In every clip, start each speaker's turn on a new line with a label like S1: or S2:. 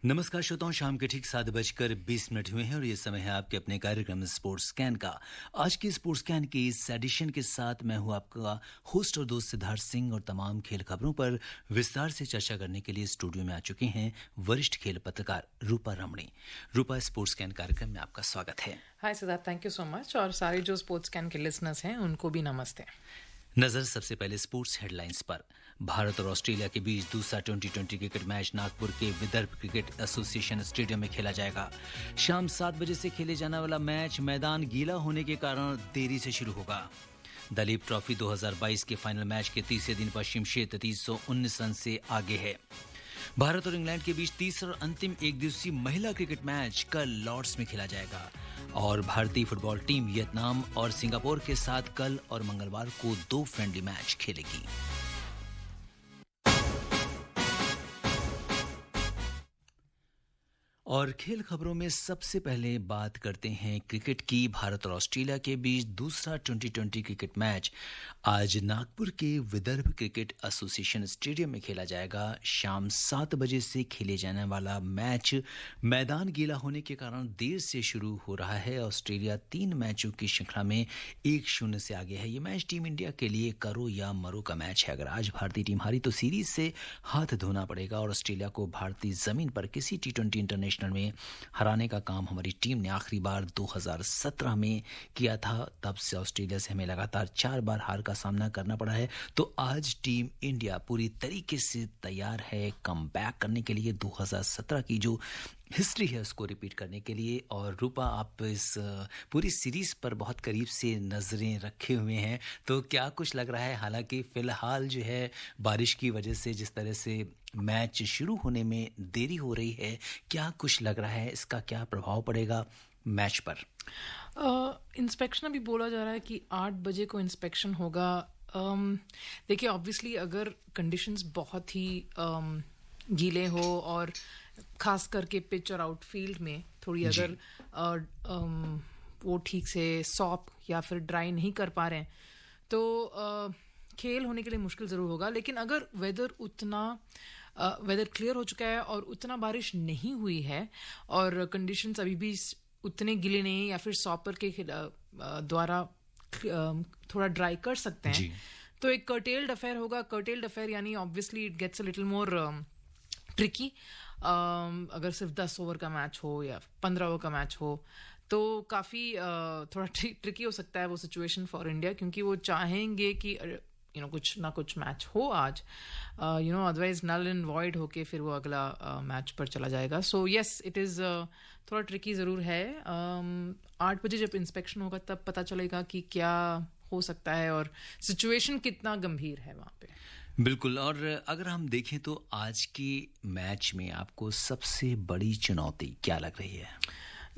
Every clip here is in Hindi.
S1: नमस्कार श्रोताओं, शाम के ठीक 7:20 हुए हैं और ये समय है आपके अपने कार्यक्रम स्पोर्ट्स स्कैन का। आज की स्पोर्ट्स स्कैन की इस एडिशन के साथ मैं हूं आपका होस्ट और दोस्त सिद्धार्थ सिंह और तमाम खेल खबरों पर विस्तार से चर्चा करने के लिए स्टूडियो में आ चुके हैं वरिष्ठ खेल पत्रकार रूपा रमणी। रूपा, स्पोर्ट्स स्कैन कार्यक्रम में आपका स्वागत है।
S2: Hi Siddharth, thank you so much. और सारे जो स्पोर्ट्स स्कैन के लिसनर्स हैं उनको भी नमस्ते।
S1: नजर सबसे पहले स्पोर्ट्स हेडलाइंस पर। भारत और ऑस्ट्रेलिया के बीच दूसरा 2020 क्रिकेट मैच नागपुर के विदर्भ क्रिकेट एसोसिएशन स्टेडियम में खेला जाएगा। शाम 7 बजे से खेले जाने वाला मैच मैदान गीला होने के कारण देरी से शुरू होगा। दलीप ट्रॉफी 2022 के फाइनल मैच के तीसरे दिन पश्चिम क्षेत्र 319 रन से आगे है। भारत और इंग्लैंड के बीच तीसरा और अंतिम एक दिवसीय महिला क्रिकेट मैच कल लॉर्ड्स में खेला जाएगा। और भारतीय फुटबॉल टीम वियतनाम और सिंगापुर के साथ कल और मंगलवार को 2 फ्रेंडली मैच खेलेगी। और खेल खबरों में सबसे पहले बात करते हैं क्रिकेट की। भारत और ऑस्ट्रेलिया के बीच दूसरा 2020 क्रिकेट मैच आज नागपुर के विदर्भ क्रिकेट एसोसिएशन स्टेडियम में खेला जाएगा। शाम 7 बजे से खेले जाने वाला मैच मैदान गीला होने के कारण देर से शुरू हो रहा है। ऑस्ट्रेलिया 3 मैचों की श्रृंखला में 1-0 से आगे है। ये मैच टीम इंडिया के लिए करो या मरो का मैच है। अगर आज भारतीय टीम हारी तो सीरीज से हाथ धोना पड़ेगा और ऑस्ट्रेलिया को भारतीय जमीन पर किसी T20 इंटरनेशनल में हराने का काम हमारी टीम ने आखिरी बार 2017 में किया था। तब से ऑस्ट्रेलिया से हमें लगातार 4 बार हार का सामना करना पड़ा है। तो आज टीम इंडिया पूरी तरीके से तैयार है कमबैक करने के लिए, 2017 की जो हिस्ट्री है उसको रिपीट करने के लिए। और रूपा, आप इस पूरी सीरीज पर बहुत करीब से नजरें रखे हुए हैं, तो क्या कुछ लग रहा है? हालांकि फिलहाल जो है बारिश की वजह से जिस तरह से मैच शुरू होने में देरी हो रही है, क्या कुछ लग रहा है इसका क्या प्रभाव पड़ेगा मैच पर?
S2: इंस्पेक्शन अभी बोला जा रहा है कि 8 बजे को इंस्पेक्शन होगा। देखिए, ऑब्वियसली अगर कंडीशंस बहुत ही गीले हो और खास करके पिच और आउटफील्ड में थोड़ी अगर वो ठीक से सॉफ्ट या फिर ड्राई नहीं कर पा रहे हैं तो खेल होने के लिए मुश्किल ज़रूर होगा। लेकिन अगर वेदर क्लियर हो चुका है और उतना बारिश नहीं हुई है और कंडीशंस अभी भी उतने गिले नहीं या फिर सॉपर के द्वारा थोड़ा ड्राई कर सकते हैं, तो एक कर्टेल्ड अफेयर होगा। कर्टेल्ड अफेयर यानी obviously it gets a little more tricky. अगर सिर्फ 10 ओवर का मैच हो या 15 ओवर का मैच हो तो काफ़ी थोड़ा ट्रिकी हो सकता है वो सिचुएशन फॉर इंडिया, क्योंकि वो चाहेंगे कि कुछ ना कुछ मैच हो आज, अदरवाइज नल एंड वॉइड होके फिर वो अगला मैच पर चला जाएगा। सो येस, इट इज़ थोड़ा ट्रिकी ज़रूर है। 8 बजे जब इंस्पेक्शन होगा तब पता चलेगा कि क्या हो सकता है और सिचुएशन कितना गंभीर है वहाँ पे।
S1: बिल्कुल। और अगर हम देखें तो आज की मैच में आपको सबसे बड़ी चुनौती क्या लग रही है?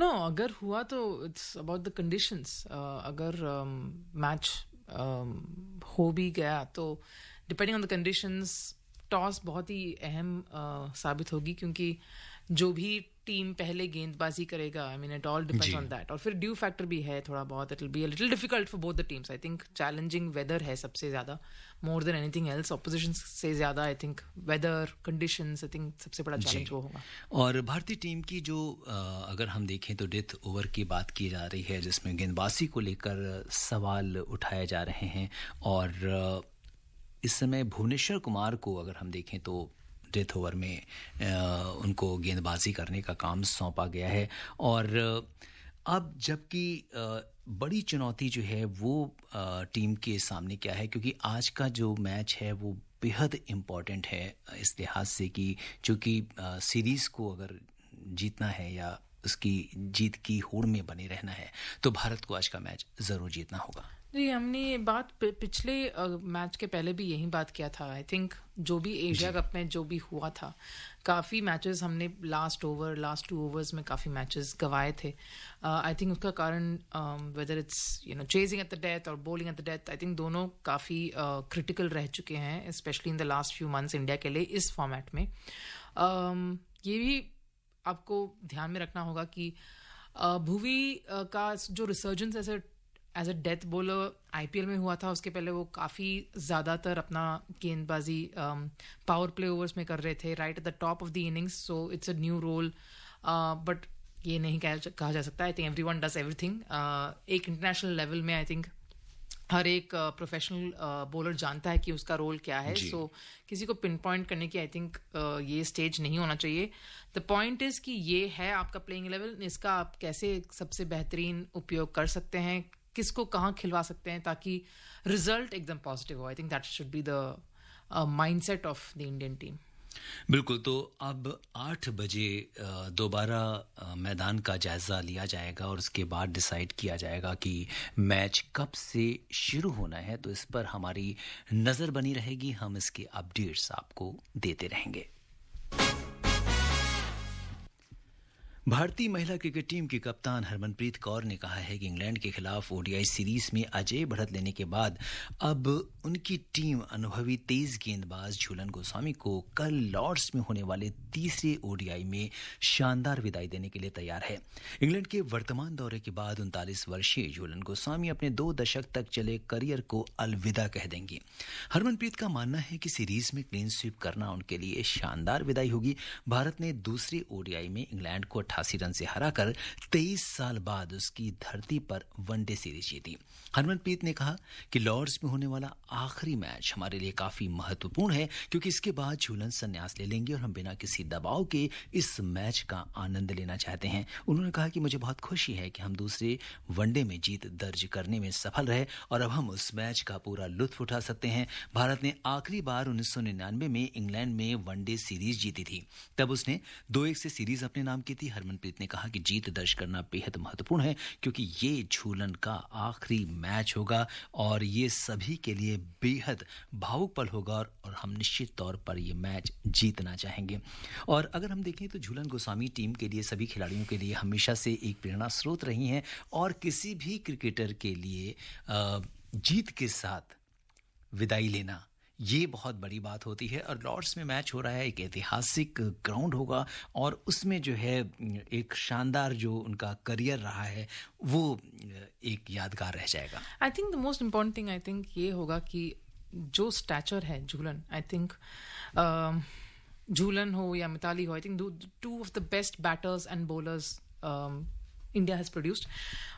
S2: अगर हुआ तो इट्स अबाउट द कंडीशंस। अगर मैच हो भी गया तो depending on the conditions toss बहुत ही अहम साबित होगी, क्योंकि जो भी टीम पहले गेंदबाजी करेगा, I mean it all depends on that. और फिर ड्यू फैक्टर भी है थोड़ा बहुत। It will be a little difficult for both the teams. I think challenging weather है सबसे ज्यादा, more than anything else. Opposition से ज्यादा I think weather conditions, I think सबसे बड़ा चैलेंज वो होगा।
S1: और भारतीय टीम की जो अगर हम देखें तो डेथ ओवर की बात की जा रही है, जिसमें गेंदबाजी को लेकर सवाल उठाए जा रहे हैं। और इस समय भुवनेश्वर कुमार को अगर हम देखें तो डेथ ओवर में उनको गेंदबाजी करने का काम सौंपा गया है। और अब जबकि बड़ी चुनौती जो है वो टीम के सामने क्या है, क्योंकि आज का जो मैच है वो बेहद इम्पॉर्टेंट है इस लिहाज से कि चूँकि सीरीज़ को अगर जीतना है या उसकी जीत की होड़ में बने रहना है तो भारत को आज का मैच ज़रूर जीतना होगा।
S2: जी, हमने ये बात पिछले मैच के पहले भी यही बात किया था। आई थिंक जो भी एशिया कप में जो भी हुआ था, काफ़ी मैचेस हमने लास्ट 2 ओवर्स में काफ़ी मैचेस गंवाए थे। आई थिंक उसका कारण whether it's chasing at the death और bowling at the death, I think दोनों काफ़ी क्रिटिकल रह चुके हैं, specially in the last few months India के लिए इस फॉर्मेट में। ये भी आपको ध्यान में रखना होगा कि भुवी का जो रिसर्जेंस ऐसे as a death bowler IPL में हुआ था, उसके पहले वो काफ़ी ज़्यादातर अपना गेंदबाजी पावर प्ले ओवर्स में कर रहे थे, right at the top of the innings. So it's a new role, but ये नहीं कहा जा सकता. I think everyone does everything. एक इंटरनेशनल लेवल में आई थिंक हर एक प्रोफेशनल बॉलर जानता है कि उसका रोल क्या है. सो किसी को पिन पॉइंट करने की आई थिंक ये स्टेज नहीं होना चाहिए. द पॉइंट इज कि ये है आपका प्लेइंग लेवल, इसका आप कैसे सबसे बेहतरीन उपयोग कर सकते हैं, किसको कहाँ खिलवा सकते हैं ताकि रिजल्ट एकदम पॉजिटिव हो. I think that should be the mindset of the Indian team.
S1: बिल्कुल. तो अब 8 बजे दोबारा मैदान का जायज़ा लिया जाएगा और उसके बाद डिसाइड किया जाएगा कि मैच कब से शुरू होना है. तो इस पर हमारी नज़र बनी रहेगी, हम इसके अपडेट्स आपको देते रहेंगे. भारतीय महिला क्रिकेट टीम की कप्तान हरमनप्रीत कौर ने कहा है कि इंग्लैंड के खिलाफ ओडीआई सीरीज में अजय बढ़त लेने के बाद अब उनकी टीम अनुभवी तेज गेंदबाज झूलन गोस्वामी को कल लॉर्ड्स में होने वाले तीसरे ओडीआई में शानदार विदाई देने के लिए तैयार है. इंग्लैंड के वर्तमान दौरे के बाद 39 वर्षीय झूलन गोस्वामी अपने 2 दशक तक चले करियर को अलविदा कह देंगी. हरमनप्रीत का मानना है कि सीरीज में क्लीन स्वीप करना उनके लिए शानदार विदाई होगी. भारत ने दूसरे ओडीआई में इंग्लैंड को 88 रन से हराकर 23 साल बाद उसकी धरती पर वनडे सीरीज जीती. हरमनप्रीत ने कहा कि लॉर्ड्स में होने वाला आखिरी मैच हमारे लिए काफी महत्वपूर्ण है क्योंकि इसके बाद झूलन संन्यास ले लेंगे और हम बिना किसी दबाव के इस मैच का आनंद लेना चाहते हैं. उन्होंने कहा कि मुझे बहुत खुशी है कि हम दूसरे वनडे में जीत दर्ज करने में सफल रहे और अब हम उस मैच का पूरा लुत्फ उठा सकते हैं. भारत ने आखिरी बार 1999 में इंग्लैंड में वनडे सीरीज जीती थी. तब उसने 2-1 से सीरीज अपने नाम की थी. हरमनप्रीत ने कहा कि जीत दर्ज करना बेहद महत्वपूर्ण है क्योंकि ये झूलन का आखिरी मैच होगा और ये सभी के लिए बेहद भावुक पल होगा और हम निश्चित तौर पर ये मैच जीतना चाहेंगे. और अगर हम देखें तो झूलन गोस्वामी टीम के लिए, सभी खिलाड़ियों के लिए हमेशा से एक प्रेरणा स्रोत रही हैं और किसी भी क्रिकेटर के लिए जीत के साथ विदाई लेना ये बहुत बड़ी बात होती है. और लॉर्ड्स में मैच हो रहा है, एक ऐतिहासिक ग्राउंड होगा और उसमें जो है एक शानदार जो उनका करियर रहा है वो एक यादगार रह जाएगा.
S2: I think the most important thing I think ये होगा कि जो स्टैचर है झूलन, आई थिंक झूलन हो या मिताली हो, I think 2 of the best batters and bowlers India has produced.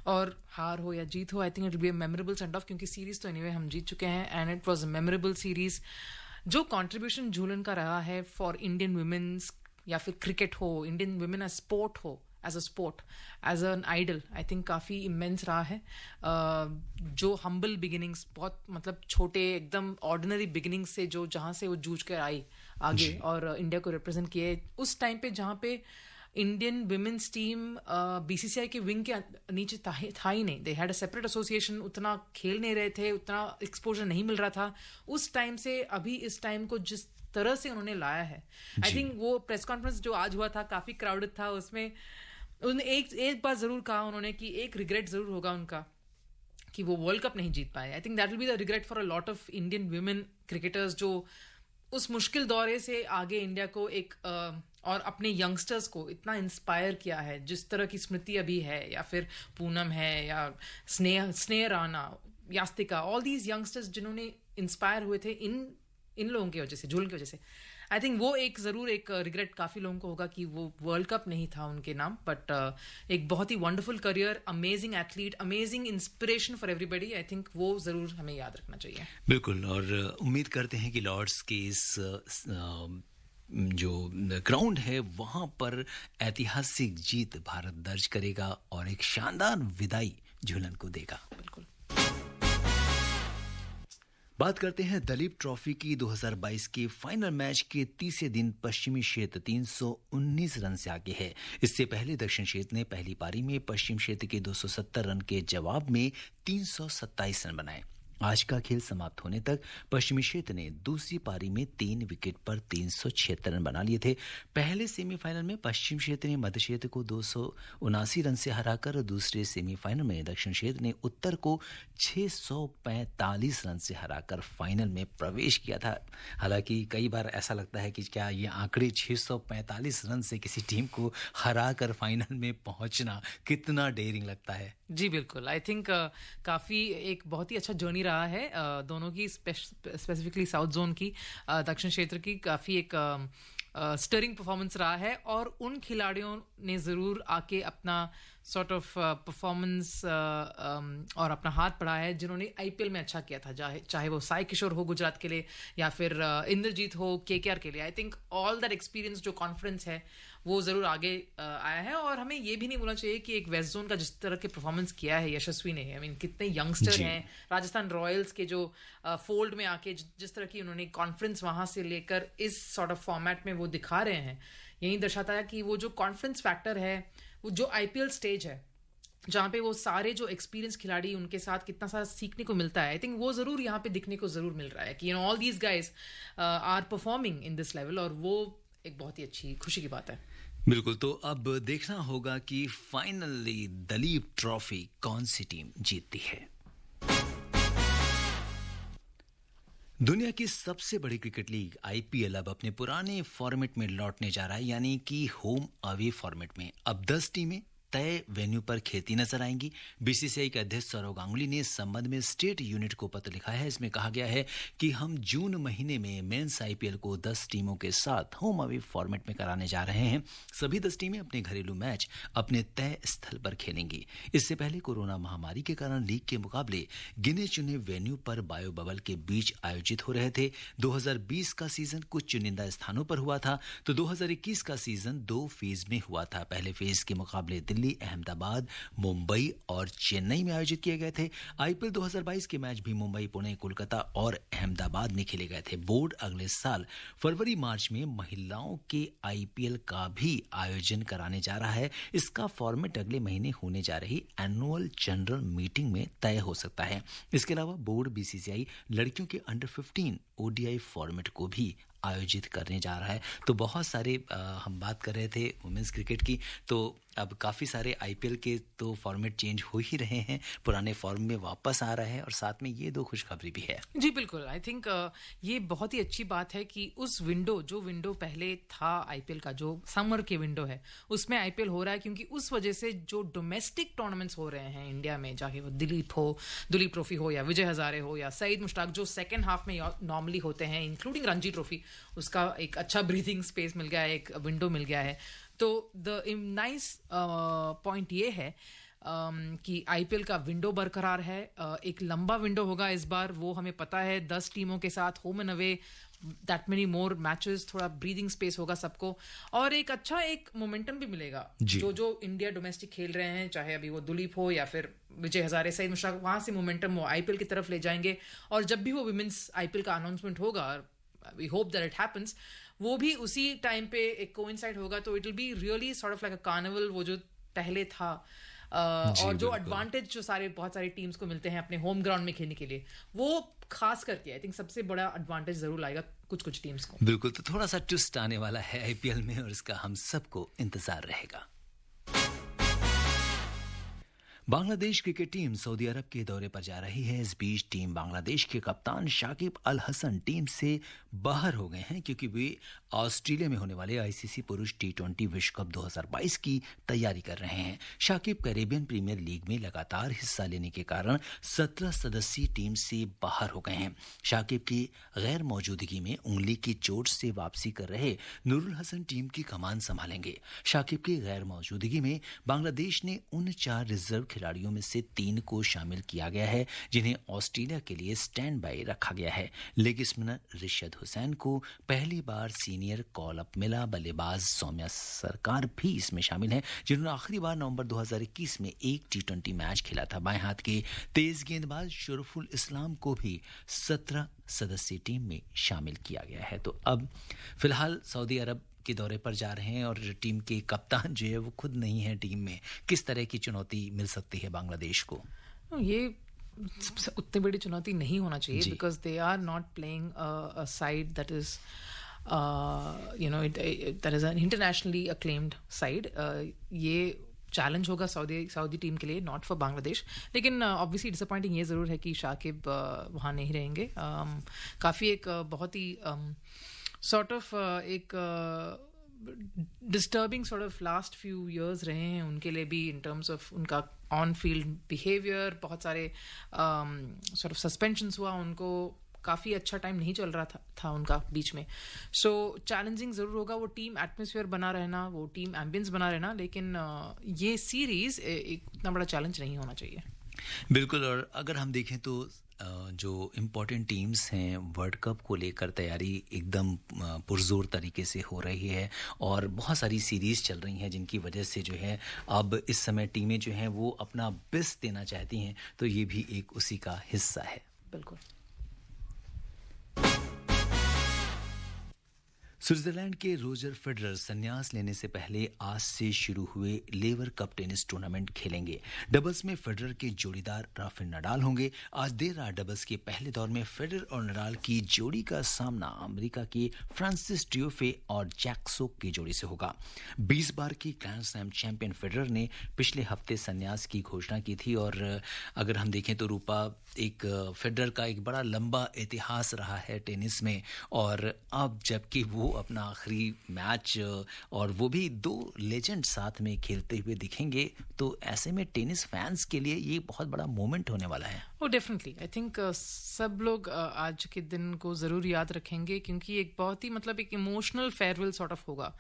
S2: और हार हो या जीत हो, I think it will be a memorable send off क्योंकि सीरीज तो एनीवे हम जीत चुके हैं and it was a memorable series. जो कंट्रीब्यूशन झूलन का रहा है फॉर इंडियन वुमेन्स या फिर क्रिकेट हो, इंडियन वुमेन एज स्पोर्ट हो, as a sport, as an idol, I think काफ़ी इमेंस रहा है. जो हम्बल बिगिनिंग्स, बहुत मतलब छोटे एकदम ऑर्डिनरी बिगिनिंग्स से जो जहाँ से वो जूझ कर आई आगे और इंडिया को रिप्रेजेंट किए उस टाइम पे जहाँ पे इंडियन विमेंस टीम बीसीसीआई के विंग के नीचे था ही नहीं. They had a separate association, उतना खेल नहीं रहे थे, उतना एक्सपोजर नहीं मिल रहा था. उस टाइम से अभी इस टाइम को जिस तरह से उन्होंने लाया है, आई थिंक वो प्रेस कॉन्फ्रेंस जो आज हुआ था काफी क्राउडेड था. उसमें उन्होंने एक बात जरूर कहा उन्होंने कि एक रिग्रेट जरूर होगा उनका कि वो वर्ल्ड कप नहीं जीत पाए. I think that will be the regret for a lot of Indian women cricketers जो उस मुश्किल दौरे से आगे इंडिया को एक और अपने यंगस्टर्स को इतना इंस्पायर किया है. जिस तरह की स्मृति अभी है या फिर पूनम है या स्नेह Rana, Yastika, all these youngsters जिन्होंने इंस्पायर हुए थे इन लोगों की वजह से, झूलन की वजह से. आई थिंक वो एक जरूर एक रिग्रेट काफी लोगों को होगा कि वो वर्ल्ड कप नहीं था उनके नाम. बट एक बहुत ही wonderful career, amazing athlete, amazing inspiration for everybody. I think वो जरूर हमें याद रखना चाहिए.
S1: बिल्कुल. और उम्मीद करते हैं कि लॉर्ड्स के इस जो ग्राउंड है वहां पर ऐतिहासिक जीत भारत दर्ज करेगा और एक शानदार विदाई झूलन को देगा.
S2: बिल्कुल.
S1: बात करते हैं दलीप ट्रॉफी की. 2022 के फाइनल मैच के तीसरे दिन पश्चिमी क्षेत्र 319 रन से आगे है. इससे पहले दक्षिण क्षेत्र ने पहली पारी में पश्चिम क्षेत्र के 270 रन के जवाब में 327 रन बनाए. आज का खेल समाप्त होने तक पश्चिमी क्षेत्र ने दूसरी पारी में 3 विकेट पर 376 रन बना लिए थे. पहले सेमीफाइनल में पश्चिम क्षेत्र ने मध्य क्षेत्र को 279 रन से हराकर, दूसरे सेमीफाइनल में दक्षिण क्षेत्र ने उत्तर को 645 रन से हराकर फाइनल में प्रवेश किया था. हालांकि कई बार ऐसा लगता है कि क्या ये आंकड़े 645 रन से किसी टीम को हराकर फाइनल में पहुंचना कितना डेयरिंग लगता है.
S2: जी बिल्कुल, आई थिंक काफ़ी एक बहुत ही अच्छा जर्नी रहा है दोनों की, स्पेसिफिकली साउथ जोन की, दक्षिण क्षेत्र की काफ़ी एक स्टरिंग परफॉर्मेंस रहा है, और उन खिलाड़ियों ने ज़रूर आके अपना सॉर्ट ऑफ परफॉर्मेंस और अपना हाथ बढ़ाया है जिन्होंने आईपीएल में अच्छा किया था, चाहे वो साई किशोर हो गुजरात के लिए या फिर इंद्रजीत हो केकेआर के लिए। I think all that experience, जो कॉन्फिडेंस है, वो ज़रूर आगे आया है। और हमें ये भी नहीं बोलना चाहिए कि एक वेस्ट जोन का जिस तरह के परफॉर्मेंस किया है यशस्वी ने, आई मीन कितने यंगस्टर हैं, राजस्थान रॉयल्स के जो फोल्ड में आके जिस तरह की उन्होंने कॉन्फिडेंस वहां से लेकर इस सॉर्ट ऑफ फॉर्मेट में वो दिखा रहे हैं, यही दर्शाता है कि वो जो कॉन्फिडेंस फैक्टर है, वो जो आईपीएल स्टेज है जहाँ पे वो सारे जो एक्सपीरियंस खिलाड़ी, उनके साथ कितना सारा सीखने को मिलता है, आई थिंक वो ज़रूर यहाँ पे दिखने को ज़रूर मिल रहा है कि all these guys are performing in this level, और वो एक बहुत ही अच्छी खुशी की बात है।
S1: बिल्कुल, तो अब देखना होगा कि फाइनली दलीप ट्रॉफी कौन सी टीम जीतती है। दुनिया की सबसे बड़ी क्रिकेट लीग आईपीएल अब अपने पुराने फॉर्मेट में लौटने जा रहा है, यानी कि होम अवे फॉर्मेट में। अब 10 टीमें तय वेन्यू पर खेलती नजर आएंगी। बीसीसीआई के अध्यक्ष सौरव गांगुली ने इस संबंध में स्टेट यूनिट को पत्र लिखा है। इसमें कहा गया है कि हम जून महीने में मेंस आईपीएल को 10 टीमों के साथ होम अवे फॉर्मेट में कराने जा रहे हैं। सभी 10 टीमें अपने घरेलू मैच अपने तय स्थल पर खेलेंगी। इससे पहले कोरोना महामारी के कारण लीग के मुकाबले गिने चुने वेन्यू पर बायो बबल के बीच आयोजित हो रहे थे। 2020 का सीजन कुछ चुनिंदा स्थानों पर हुआ था, तो 2021 का सीजन 2 फेज में हुआ था। पहले फेज के मुकाबले दिल्ली, अहमदाबाद, मुंबई और चेन्नई में आयोजित किए गए थे। आईपीएल 2022 के मैच भी मुंबई, पुणे, कोलकाता और अहमदाबाद में खेले गए थे। बोर्ड अगले साल फरवरी मार्च में महिलाओं के आईपीएल का भी आयोजन कराने जा रहा है। इसका फॉर्मेट अगले महीने होने जा रही एनुअल जनरल मीटिंग में तय हो सकता है। इसके अलावा बोर्ड बीसीसीआई लड़कियों के अंडर 15 ओडीआई फॉर्मेट को भी आयोजित करने जा रहा है। तो बहुत सारे हम बात कर रहे थे वुमेन्स क्रिकेट की, तो अब काफ़ी सारे आईपीएल के तो फॉर्मेट चेंज हो ही रहे हैं, पुराने फॉर्म में वापस आ रहा है, और साथ में ये 2 खुशखबरी भी है।
S2: जी बिल्कुल, आई थिंक ये बहुत ही अच्छी बात है कि उस जो विंडो पहले था आईपीएल का, जो समर के विंडो है, उसमें आईपीएल हो रहा है, क्योंकि उस वजह से जो डोमेस्टिक टूर्नामेंट्स हो रहे हैं इंडिया में, चाहे वो दिलीप ट्रॉफी हो या विजय हजारे हो या सईद मुश्ताक, जो सेकेंड हाफ में नॉर्मली होते हैं, इंक्लूडिंग रणजी ट्रॉफी, उसका एक अच्छा ब्रीथिंग स्पेस मिल गया है, एक विंडो मिल गया है। तो द नाइस पॉइंट ये है कि आईपीएल का विंडो बरकरार है। एक लंबा विंडो होगा इस बार, वो हमें पता है, 10 टीमों के साथ home and away, that many more matches, थोड़ा ब्रीदिंग स्पेस होगा सबको, और एक अच्छा एक मोमेंटम भी मिलेगा। जो इंडिया डोमेस्टिक खेल रहे हैं, चाहे अभी वो दुलीप हो या फिर विजय हजारे, सईद मुश्ताक, वहां से मोमेंटम वो आईपीएल की तरफ ले जाएंगे। और जब भी वो विमेंस आईपीएल का अनाउंसमेंट होगा, we hope that it happens, वो भी उसी टाइम पे एक कोइंसाइड होगा, तो it will be really sort of like a carnival, वो जो पहले था। और जो एडवांटेज जो बहुत सारी टीम्स को मिलते हैं अपने होम ग्राउंड में खेलने के लिए, वो खास करके आई थिंक सबसे बड़ा एडवांटेज जरूर आएगा कुछ टीम्स को।
S1: बिल्कुल, तो थोड़ा सा ट्विस्ट आने वाला है आईपीएल में, और इसका हम सबको इंतजार रहेगा। बांग्लादेश क्रिकेट टीम सऊदी अरब के दौरे पर जा रही है। इस बीच टीम बांग्लादेश के कप्तान शाकिब अल हसन टीम से बाहर हो गए हैं, क्योंकि वे ऑस्ट्रेलिया में होने वाले आईसीसी पुरुष टी20 विश्व कप 2022 की तैयारी कर रहे हैं। शाकिब कैरेबियन प्रीमियर लीग में लगातार हिस्सा लेने के कारण 17 सदस्यीय टीम से बाहर हो गए हैं। शाकिब की गैर मौजूदगी में उंगली की चोट से वापसी कर रहे नूरुल हसन टीम की कमान संभालेंगे। शाकिब की गैर मौजूदगी में बांग्लादेश ने उन 4 रिजर्व खिलाड़ियों में से 3 को शामिल किया गया है, जिन्हें ऑस्ट्रेलिया के लिए स्टैंड बाय रखा गया है। लेग स्पिनर रिशद हुसैन को पहली बार सीनियर कॉल अप मिला। बल्लेबाज सौम्या सरकार भी इसमें शामिल हैं, जिन्होंने आखिरी बार नवंबर 2021 में एक टी20 मैच खेला था। बाएं हाथ के तेज गेंदबाज शरफुल इस्लाम को भी 17 सदस्यीय टीम में शामिल किया गया है। तो अब फिलहाल सऊदी अरब के दौरे पर जा रहे हैं, और टीम के कप्तान जो है वो खुद नहीं है टीम में। किस तरह की चुनौती मिल सकती है बांग्लादेश को?
S2: ये उतनी बड़ी चुनौती नहीं होना चाहिए, because they are not playing a side that is that is an internationally acclaimed side. ये चैलेंज होगा सऊदी टीम के लिए, नॉट फॉर बांग्लादेश। लेकिन ऑब्वियसली डिसअपॉइंटिंग ये ज़रूर है कि शाकिब वहाँ नहीं रहेंगे। काफ़ी एक बहुत ही sort of एक disturbing sort of last few years रहे हैं उनके लिए भी, इन टर्म्स ऑफ उनका ऑन फील्ड बिहेवियर, बहुत सारे सॉर्ट ऑफ सस्पेंशंस हुआ उनको, काफ़ी अच्छा टाइम नहीं चल रहा था उनका बीच में. सो चैलेंजिंग ज़रूर होगा, वो टीम एटमॉस्फेयर बना रहना, वो टीम एम्बियंस बना रहना, लेकिन ये सीरीज़ एक इतना बड़ा चैलेंज नहीं होना चाहिए.
S1: बिल्कुल. और अगर हम देखें तो जो इम्पोर्टेंट टीम्स हैं वर्ल्ड कप को लेकर तैयारी एकदम पुरजोर तरीके से हो रही है और बहुत सारी सीरीज़ चल रही हैं जिनकी वजह से जो है अब इस समय टीमें जो हैं वो अपना बेस्ट देना चाहती हैं, तो ये भी एक उसी का हिस्सा है.
S2: बिल्कुल.
S1: स्विट्जरलैंड के रोजर फेडरर संन्यास लेने से पहले आज से शुरू हुए लेवर कप टेनिस टूर्नामेंट खेलेंगे. डबल्स में फेडरर के जोड़ीदार राफेल नडाल होंगे. आज देर रात डबल्स के पहले दौर में फेडरर और नडाल की जोड़ी का सामना अमेरिका के फ्रांसिस टियोफे और जैक सोक की जोड़ी से होगा. 20 बार की ग्रैंड स्लैम चैंपियन फेडरर ने पिछले हफ्ते संन्यास की घोषणा की थी और अगर हम देखें तो रूपा एक फेडरर का एक बड़ा लंबा इतिहास रहा है टेनिस में और अब जबकि वो अपना आखिरी मैच और वो भी 2 लेजेंड साथ में खेलते हुए दिखेंगे, तो ऐसे में टेनिस फैंस के लिए ये बहुत बड़ा मोमेंट होने वाला है.
S2: ओ डेफिनेटली. आई थिंक सब लोग आज के दिन को ज़रूर याद रखेंगे क्योंकि एक बहुत ही मतलब एक इमोशनल फेयरवेल सॉर्ट ऑफ होगा.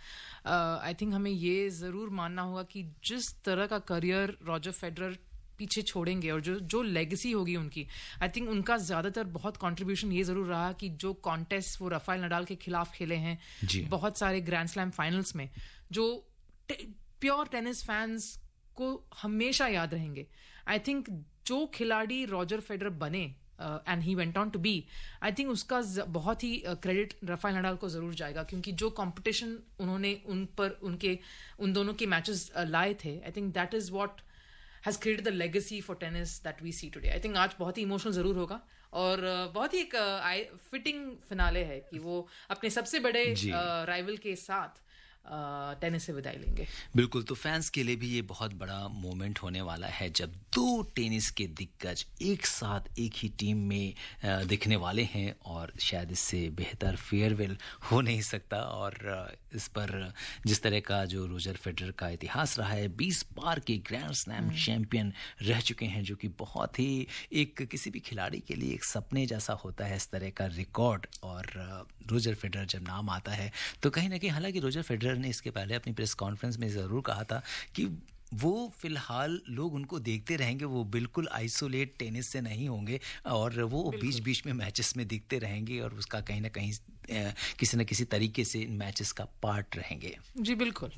S2: आई थिंक हमें ये ज़रूर मानना होगा कि जिस तरह का करियर रॉजर फेडरर पीछे छोड़ेंगे और जो लेगेसी होगी उनकी, आई थिंक उनका ज्यादातर बहुत कंट्रीब्यूशन ये जरूर रहा कि जो कॉन्टेस्ट वो राफेल नडाल के खिलाफ खेले हैं बहुत सारे ग्रैंड स्लैम फाइनल्स में, जो प्योर टेनिस फैंस को हमेशा याद रहेंगे. आई थिंक जो खिलाड़ी रॉजर फेडरर बने and he went on to be, I think उसका बहुत ही क्रेडिट राफेल नडाल को जरूर जाएगा क्योंकि जो कंपटीशन उन्होंने उन दोनों के मैचेस लाए थे, I think that is what has created the legacy for tennis that we see today. I think आज बहुत ही इमोशनल ज़रूर होगा और बहुत ही एक फिटिंग फिनाले है कि वो अपने सबसे बड़े राइवल के साथ टेनिस से विदाई लेंगे.
S1: बिल्कुल. तो फैंस के लिए भी ये बहुत बड़ा मोमेंट होने वाला है जब 2 टेनिस के दिग्गज एक साथ एक ही टीम में दिखने वाले हैं और शायद इससे बेहतर फेयरवेल हो नहीं सकता. और इस पर जिस तरह का जो रोजर फेडरर का इतिहास रहा है, 20 बार के ग्रैंड स्लैम चैंपियन रह चुके हैं, जो कि बहुत ही एक किसी भी खिलाड़ी के लिए एक सपने जैसा होता है इस तरह का रिकॉर्ड. और रोजर फेडरर जब नाम आता है तो कहीं ना कहीं, हालांकि रोजर फेडरर ने इसके पहले अपनी प्रेस कॉन्फ्रेंस में ज़रूर कहा था कि वो फिलहाल लोग उनको देखते रहेंगे, वो बिल्कुल आइसोलेट टेनिस से नहीं होंगे और वो बीच में मैचेस में दिखते रहेंगे और उसका कहीं ना कहीं किसी न किसी तरीके से इन मैचेस का पार्ट रहेंगे.
S2: जी बिल्कुल.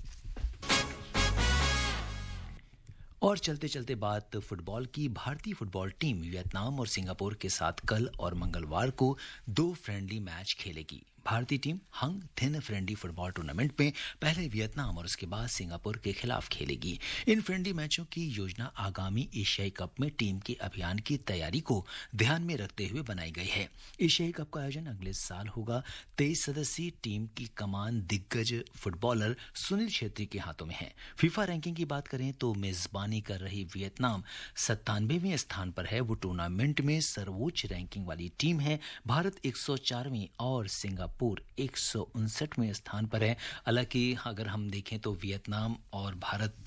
S1: और चलते चलते बात फुटबॉल की. भारतीय फुटबॉल टीम वियतनाम और सिंगापुर के साथ कल और मंगलवार को 2 फ्रेंडली मैच खेलेगी. भारतीय टीम हंग थिन फ्रेंडली फुटबॉल टूर्नामेंट में पहले वियतनाम और उसके बाद सिंगापुर के खिलाफ खेलेगी. इन फ्रेंडली मैचों की योजना आगामी एशियाई कप में टीम के अभियान की तैयारी को ध्यान में रखते हुए बनाई गई है. एशियाई कप का आयोजन अगले साल होगा. 23 सदस्यीय टीम की कमान दिग्गज फुटबॉलर सुनील छेत्री के हाथों में है. फीफा रैंकिंग की बात करें तो मेजबानी कर रही वियतनाम 97वें स्थान पर है. वो टूर्नामेंट में सर्वोच्च रैंकिंग वाली टीम है. भारत 104वें और सिंगापुर 159वें स्थान पर है. हालांकि अगर हम देखें तो वियतनाम और भारत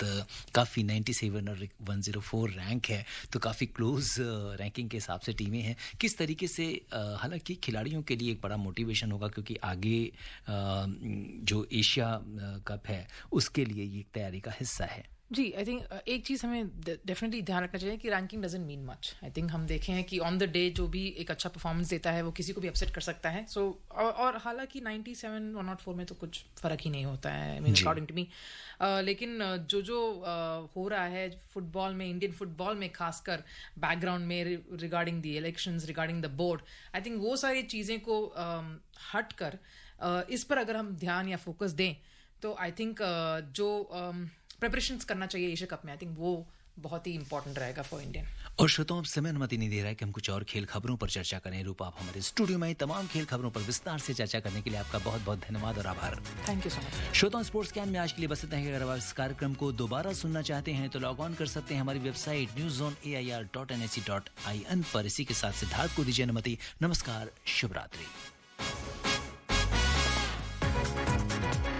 S1: काफ़ी 97 और 104 रैंक है, तो काफ़ी क्लोज रैंकिंग के हिसाब से टीमें हैं. किस तरीके से, हालांकि खिलाड़ियों के लिए एक बड़ा मोटिवेशन होगा क्योंकि आगे जो एशिया कप है उसके लिए ये तैयारी का हिस्सा है.
S2: जी, आई थिंक एक चीज़ हमें डेफिनेटली ध्यान रखना चाहिए कि ranking doesn't mean much. I think हम देखें हैं कि ऑन द डे जो भी एक अच्छा परफॉर्मेंस देता है वो किसी को भी अपसेट कर सकता है. सो और हालांकि 97 104 में तो कुछ फ़र्क ही नहीं होता है, I mean according to me. लेकिन जो हो रहा है फुटबॉल में, इंडियन फुटबॉल में खासकर बैकग्राउंड में regarding the elections, regarding the board, I think वो सारी चीज़ें को हट कर इस पर अगर हम ध्यान या फोकस दें तो आई थिंक जो प्रिपरेशंस करना चाहिए एशिया कप में, आई थिंक वो बहुत ही इंपॉर्टेंट रहेगा फॉर इंडियन.
S1: और श्रोताओं, अब समय अनुमति नहीं दे रहा है कि हम कुछ और खेल खबरों पर चर्चा करें. रूपा, आप हमारे स्टूडियो में तमाम खेल खबरों पर विस्तार से चर्चा करने के लिए आपका बहुत बहुत धन्यवाद और आभार.
S2: Thank you so much.
S1: श्रोताओं, स्पोर्ट्स कैन में आज के लिए बस इतना ही. अगर आप इस कार्यक्रम को दोबारा सुनना चाहते हैं तो लॉग ऑन कर सकते हैं हमारी वेबसाइट newzoneair.nic.in पर. इसी के साथ सिद्धार्थ को दीजिए अनुमति. नमस्कार, शुभ रात्रि.